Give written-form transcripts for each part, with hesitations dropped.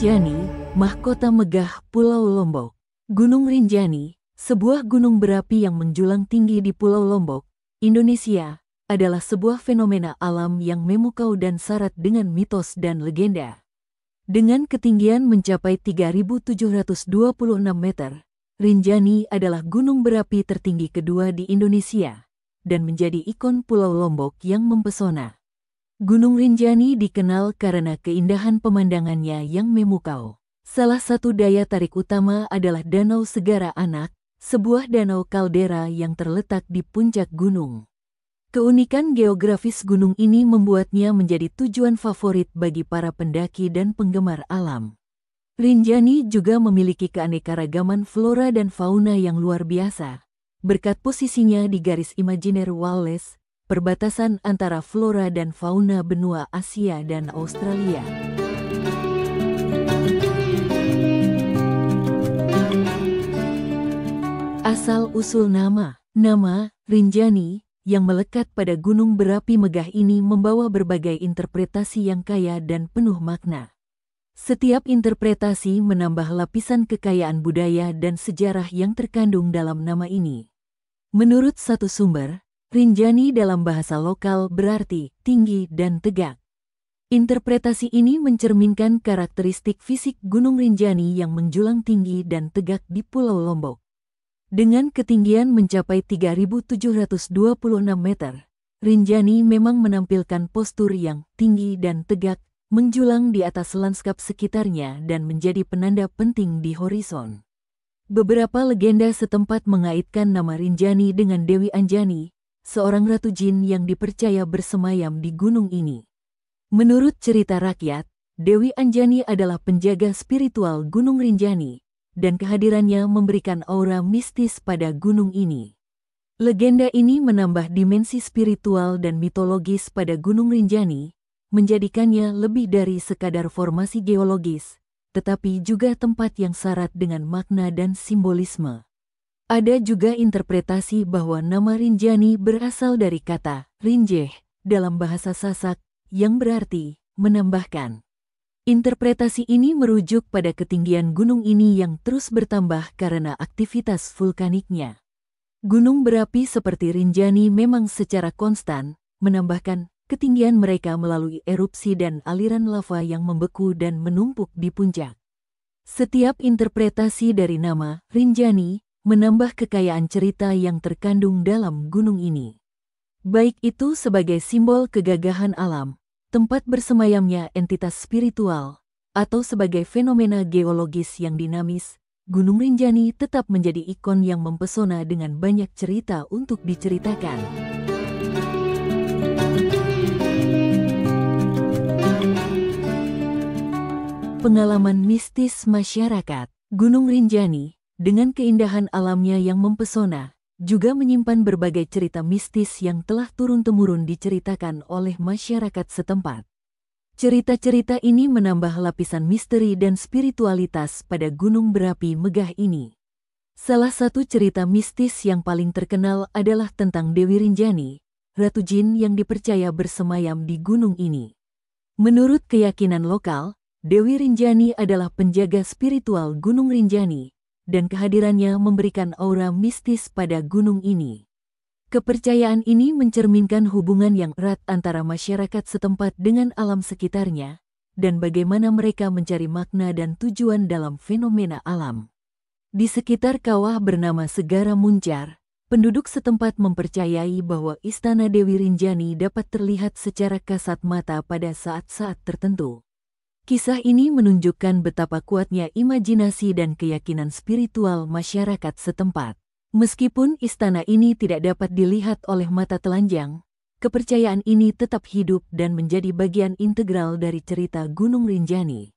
Rinjani, mahkota megah Pulau Lombok. Gunung Rinjani, sebuah gunung berapi yang menjulang tinggi di Pulau Lombok, Indonesia, adalah sebuah fenomena alam yang memukau dan syarat dengan mitos dan legenda. Dengan ketinggian mencapai 3.726 meter, Rinjani adalah gunung berapi tertinggi kedua di Indonesia dan menjadi ikon Pulau Lombok yang mempesona. Gunung Rinjani dikenal karena keindahan pemandangannya yang memukau. Salah satu daya tarik utama adalah Danau Segara Anak, sebuah danau kaldera yang terletak di puncak gunung. Keunikan geografis gunung ini membuatnya menjadi tujuan favorit bagi para pendaki dan penggemar alam. Rinjani juga memiliki keanekaragaman flora dan fauna yang luar biasa, berkat posisinya di garis imajiner Wallace, perbatasan antara flora dan fauna benua Asia dan Australia. Asal-usul nama Rinjani yang melekat pada gunung berapi megah ini membawa berbagai interpretasi yang kaya dan penuh makna. Setiap interpretasi menambah lapisan kekayaan budaya dan sejarah yang terkandung dalam nama ini. Menurut satu sumber, Rinjani dalam bahasa lokal berarti tinggi dan tegak. Interpretasi ini mencerminkan karakteristik fisik Gunung Rinjani yang menjulang tinggi dan tegak di Pulau Lombok. Dengan ketinggian mencapai 3.726 meter, Rinjani memang menampilkan postur yang tinggi dan tegak, menjulang di atas lanskap sekitarnya dan menjadi penanda penting di horizon. Beberapa legenda setempat mengaitkan nama Rinjani dengan Dewi Anjani, seorang ratu jin yang dipercaya bersemayam di gunung ini. Menurut cerita rakyat, Dewi Anjani adalah penjaga spiritual Gunung Rinjani, dan kehadirannya memberikan aura mistis pada gunung ini. Legenda ini menambah dimensi spiritual dan mitologis pada Gunung Rinjani, menjadikannya lebih dari sekadar formasi geologis, tetapi juga tempat yang syarat dengan makna dan simbolisme. Ada juga interpretasi bahwa nama Rinjani berasal dari kata rinjeh dalam bahasa Sasak yang berarti menambahkan. Interpretasi ini merujuk pada ketinggian gunung ini yang terus bertambah karena aktivitas vulkaniknya. Gunung berapi seperti Rinjani memang secara konstan menambahkan ketinggian mereka melalui erupsi dan aliran lava yang membeku dan menumpuk di puncak. Setiap interpretasi dari nama Rinjani menambah kekayaan cerita yang terkandung dalam gunung ini. Baik itu sebagai simbol kegagahan alam, tempat bersemayamnya entitas spiritual, atau sebagai fenomena geologis yang dinamis, Gunung Rinjani tetap menjadi ikon yang mempesona dengan banyak cerita untuk diceritakan. Pengalaman mistis masyarakat. Gunung Rinjani, dengan keindahan alamnya yang mempesona, juga menyimpan berbagai cerita mistis yang telah turun-temurun diceritakan oleh masyarakat setempat. Cerita-cerita ini menambah lapisan misteri dan spiritualitas pada gunung berapi megah ini. Salah satu cerita mistis yang paling terkenal adalah tentang Dewi Rinjani, ratu jin yang dipercaya bersemayam di gunung ini. Menurut keyakinan lokal, Dewi Rinjani adalah penjaga spiritual Gunung Rinjani, dan kehadirannya memberikan aura mistis pada gunung ini. Kepercayaan ini mencerminkan hubungan yang erat antara masyarakat setempat dengan alam sekitarnya, dan bagaimana mereka mencari makna dan tujuan dalam fenomena alam. Di sekitar kawah bernama Segara Muncar, penduduk setempat mempercayai bahwa istana Dewi Rinjani dapat terlihat secara kasat mata pada saat-saat tertentu. Kisah ini menunjukkan betapa kuatnya imajinasi dan keyakinan spiritual masyarakat setempat. Meskipun istana ini tidak dapat dilihat oleh mata telanjang, kepercayaan ini tetap hidup dan menjadi bagian integral dari cerita Gunung Rinjani.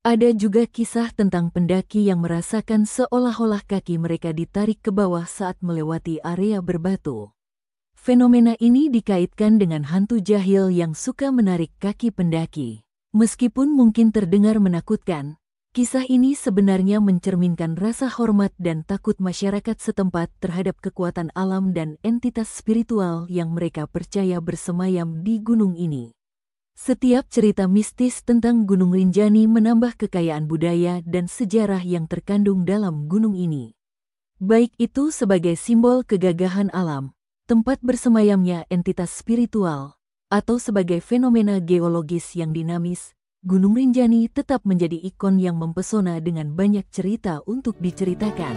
Ada juga kisah tentang pendaki yang merasakan seolah-olah kaki mereka ditarik ke bawah saat melewati area berbatu. Fenomena ini dikaitkan dengan hantu jahil yang suka menarik kaki pendaki. Meskipun mungkin terdengar menakutkan, kisah ini sebenarnya mencerminkan rasa hormat dan takut masyarakat setempat terhadap kekuatan alam dan entitas spiritual yang mereka percaya bersemayam di gunung ini. Setiap cerita mistis tentang Gunung Rinjani menambah kekayaan budaya dan sejarah yang terkandung dalam gunung ini. Baik itu sebagai simbol kegagahan alam, tempat bersemayamnya entitas spiritual, atau sebagai fenomena geologis yang dinamis, Gunung Rinjani tetap menjadi ikon yang mempesona dengan banyak cerita untuk diceritakan.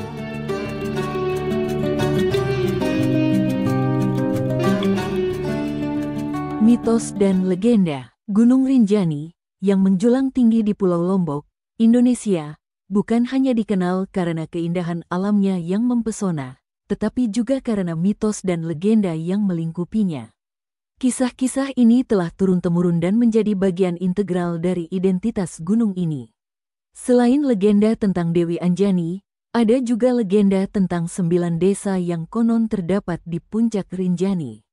Mitos dan legenda Gunung Rinjani, yang menjulang tinggi di Pulau Lombok, Indonesia, bukan hanya dikenal karena keindahan alamnya yang mempesona, tetapi juga karena mitos dan legenda yang melingkupinya. Kisah-kisah ini telah turun-temurun dan menjadi bagian integral dari identitas gunung ini. Selain legenda tentang Dewi Anjani, ada juga legenda tentang 9 desa yang konon terdapat di puncak Rinjani.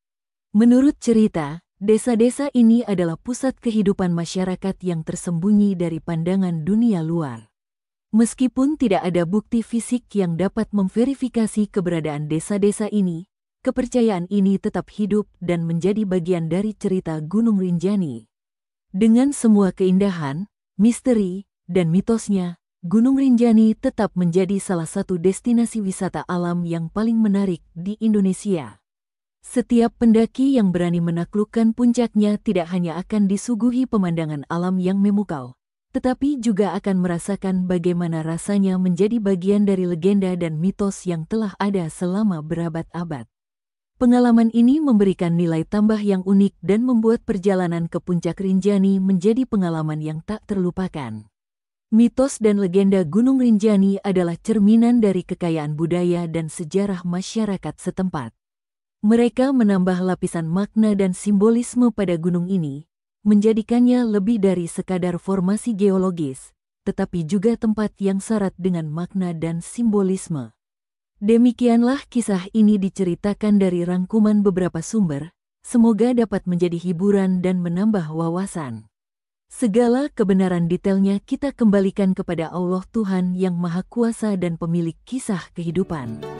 Menurut cerita, desa-desa ini adalah pusat kehidupan masyarakat yang tersembunyi dari pandangan dunia luar. Meskipun tidak ada bukti fisik yang dapat memverifikasi keberadaan desa-desa ini, kepercayaan ini tetap hidup dan menjadi bagian dari cerita Gunung Rinjani. Dengan semua keindahan, misteri, dan mitosnya, Gunung Rinjani tetap menjadi salah satu destinasi wisata alam yang paling menarik di Indonesia. Setiap pendaki yang berani menaklukkan puncaknya tidak hanya akan disuguhi pemandangan alam yang memukau, tetapi juga akan merasakan bagaimana rasanya menjadi bagian dari legenda dan mitos yang telah ada selama berabad-abad. Pengalaman ini memberikan nilai tambah yang unik dan membuat perjalanan ke puncak Rinjani menjadi pengalaman yang tak terlupakan. Mitos dan legenda Gunung Rinjani adalah cerminan dari kekayaan budaya dan sejarah masyarakat setempat. Mereka menambah lapisan makna dan simbolisme pada gunung ini, menjadikannya lebih dari sekadar formasi geologis, tetapi juga tempat yang syarat dengan makna dan simbolisme. Demikianlah kisah ini diceritakan dari rangkuman beberapa sumber, semoga dapat menjadi hiburan dan menambah wawasan. Segala kebenaran detailnya kita kembalikan kepada Allah Tuhan yang Maha Kuasa dan pemilik kisah kehidupan.